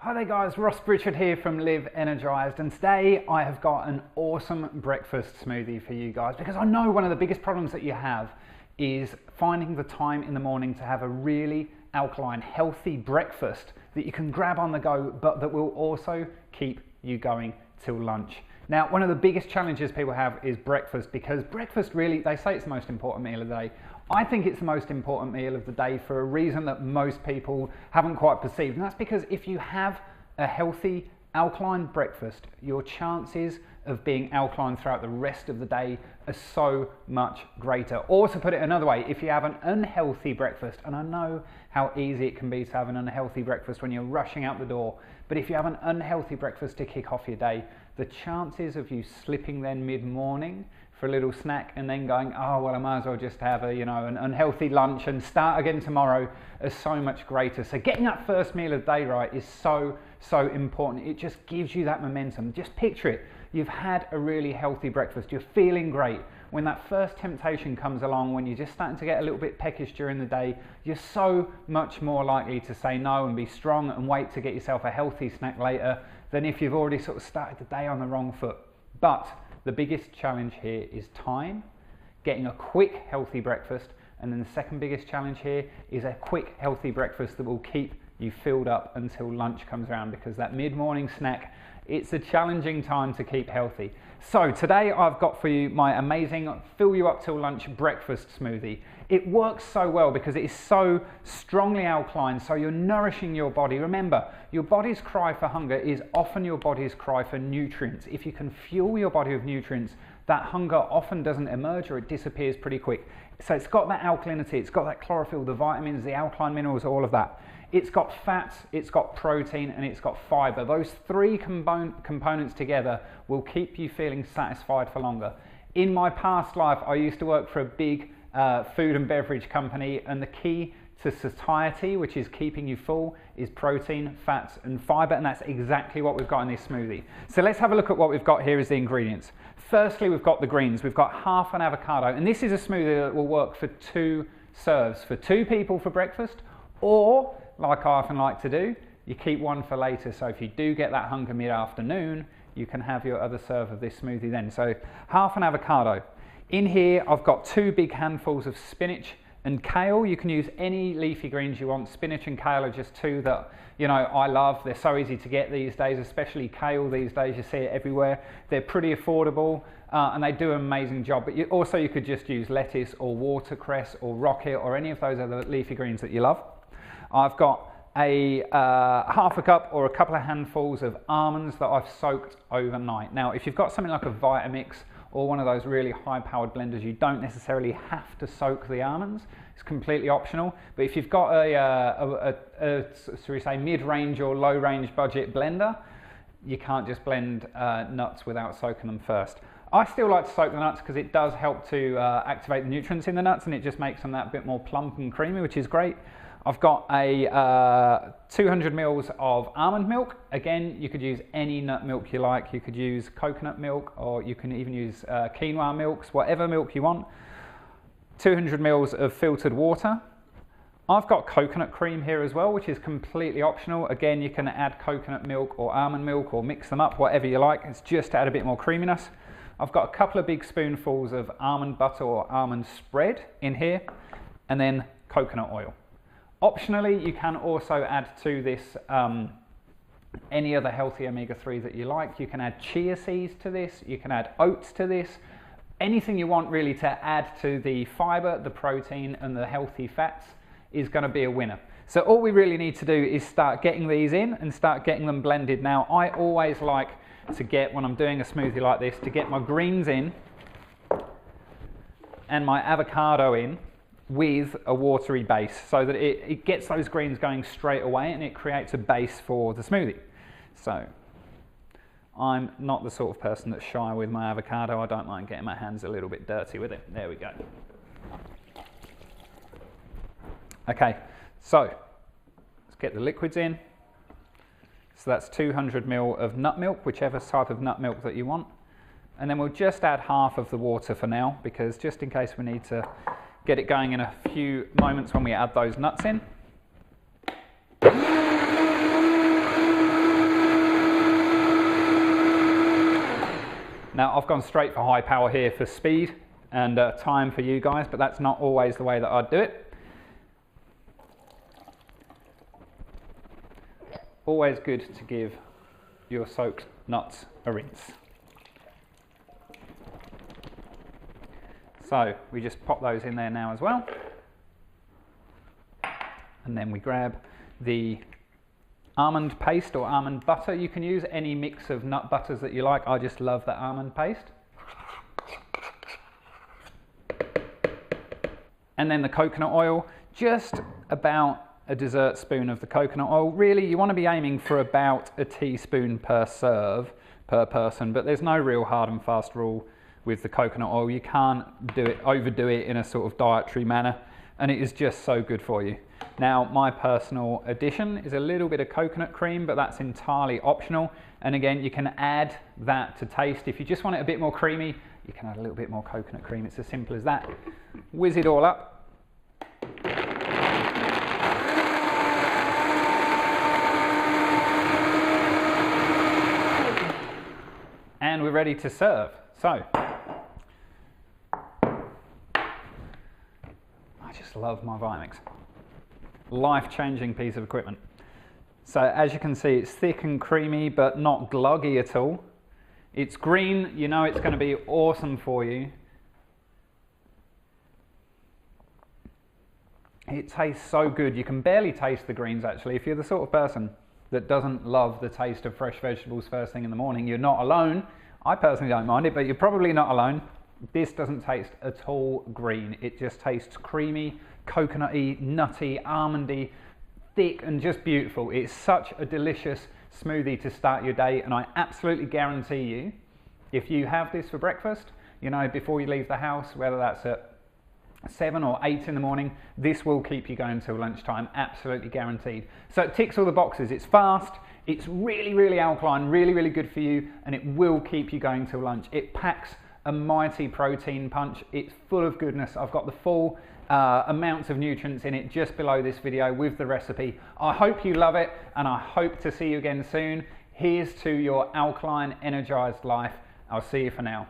Hi there guys, Ross Pritchard here from Live Energized, and today I have got an awesome breakfast smoothie for you guys because I know one of the biggest problems that you have is finding the time in the morning to have a really alkaline, healthy breakfast that you can grab on the go but that will also keep you going till lunch. Now, one of the biggest challenges people have is breakfast, because breakfast really, they say it's the most important meal of the day. I think it's the most important meal of the day for a reason that most people haven't quite perceived, and that's because if you have a healthy alkaline breakfast, your chances of being alkaline throughout the rest of the day are so much greater. Or to put it another way, if you have an unhealthy breakfast, and I know how easy it can be to have an unhealthy breakfast when you're rushing out the door, but if you have an unhealthy breakfast to kick off your day, the chances of you slipping then mid-morning for a little snack and then going, oh well, I might as well just have an unhealthy lunch and start again tomorrow, are so much greater. So getting that first meal of the day right is so important. It just gives you that momentum. Just picture it. You've had a really healthy breakfast. You're feeling great. When that first temptation comes along, when you're just starting to get a little bit peckish during the day, you're so much more likely to say no and be strong and wait to get yourself a healthy snack later than if you've already sort of started the day on the wrong foot. But the biggest challenge here is time, getting a quick healthy breakfast, and then the second biggest challenge here is a quick healthy breakfast that will keep you filled up until lunch comes around, because that mid-morning snack, it's a challenging time to keep healthy. So today I've got for you my amazing fill you up till lunch breakfast smoothie. It works so well because it is so strongly alkaline, so you're nourishing your body. Remember, your body's cry for hunger is often your body's cry for nutrients. If you can fuel your body with nutrients, that hunger often doesn't emerge, or it disappears pretty quick. So it's got that alkalinity, it's got that chlorophyll, the vitamins, the alkaline minerals, all of that. It's got fats, it's got protein, and it's got fiber. Those three components together will keep you feeling satisfied for longer. In my past life, I used to work for a big food and beverage company, and the key to satiety, which is keeping you full, is protein, fats, and fiber, and that's exactly what we've got in this smoothie. So let's have a look at what we've got here as the ingredients. Firstly, we've got the greens. We've got half an avocado, and this is a smoothie that will work for 2 serves, for 2 people for breakfast, or like I often like to do, you keep one for later. So if you do get that hunger mid-afternoon, you can have your other serve of this smoothie then. So half an avocado. In here, I've got 2 big handfuls of spinach and kale. You can use any leafy greens you want. Spinach and kale are just 2 that, I love. They're so easy to get these days, especially kale these days. You see it everywhere. They're pretty affordable and they do an amazing job. But you could just use lettuce or watercress or rocket or any of those other leafy greens that you love. I've got a half a cup or a couple of handfuls of almonds that I've soaked overnight. Now, if you've got something like a Vitamix or one of those really high-powered blenders, you don't necessarily have to soak the almonds. It's completely optional. But if you've got shall we say, mid-range or low-range budget blender, you can't just blend nuts without soaking them first. I still like to soak the nuts because it does help to activate the nutrients in the nuts, and it just makes them that bit more plump and creamy, which is great. I've got a 200 mils of almond milk. Again, you could use any nut milk you like. You could use coconut milk, or you can even use quinoa milks, whatever milk you want. 200 mils of filtered water. I've got coconut cream here as well, which is completely optional. Again, you can add coconut milk or almond milk or mix them up, whatever you like. It's just to add a bit more creaminess. I've got a couple of big spoonfuls of almond butter or almond spread in here, and then coconut oil. Optionally, you can also add to this any other healthy omega-3 that you like. You can add chia seeds to this, you can add oats to this, anything you want really to add to the fiber, the protein, and the healthy fats is going to be a winner. So all we really need to do is start getting these in and start getting them blended. Now, I always like to get, when I'm doing a smoothie like this, to get my greens in and my avocado in with a watery base, so that it gets those greens going straight away and it creates a base for the smoothie. So I'm not the sort of person that's shy with my avocado. I don't mind getting my hands a little bit dirty with it. There we go. Okay, so let's get the liquids in. So that's 200 ml of nut milk, whichever type of nut milk that you want. And then we'll just add half of the water for now, because just in case we need to get it going in a few moments when we add those nuts in. Now I've gone straight for high power here for speed and time for you guys, but that's not always the way that I'd do it. Always good to give your soaked nuts a rinse. So we just pop those in there now as well. And then we grab the almond paste or almond butter. You can use any mix of nut butters that you like. I just love the almond paste. And then the coconut oil, just about a dessert spoon of the coconut oil. Really, you want to be aiming for about a teaspoon per serve per person, but there's no real hard and fast rule with the coconut oil. You can't overdo it in a sort of dietary manner, and it is just so good for you. Now, my personal addition is a little bit of coconut cream, but that's entirely optional. And again, you can add that to taste. If you just want it a bit more creamy, you can add a little bit more coconut cream. It's as simple as that. Whiz it all up. And we're ready to serve. So, I just love my Vitamix. Life-changing piece of equipment. So as you can see, it's thick and creamy, but not gloggy at all. It's green, you know it's going to be awesome for you. It tastes so good. You can barely taste the greens actually. If you're the sort of person that doesn't love the taste of fresh vegetables first thing in the morning, you're not alone. I personally don't mind it, but you're probably not alone. This doesn't taste at all green. It just tastes creamy, coconutty, nutty, almondy, thick and just beautiful. It's such a delicious smoothie to start your day, and I absolutely guarantee you, if you have this for breakfast, you know, before you leave the house, whether that's at 7 or 8 in the morning, this will keep you going until lunchtime, absolutely guaranteed. So it ticks all the boxes. It's fast, it's really, really alkaline, really, really good for you, and it will keep you going till lunch. It packs a mighty protein punch. It's full of goodness. I've got the full amounts of nutrients in it just below this video with the recipe. I hope you love it, and I hope to see you again soon. Here's to your alkaline, energized life. I'll see you for now.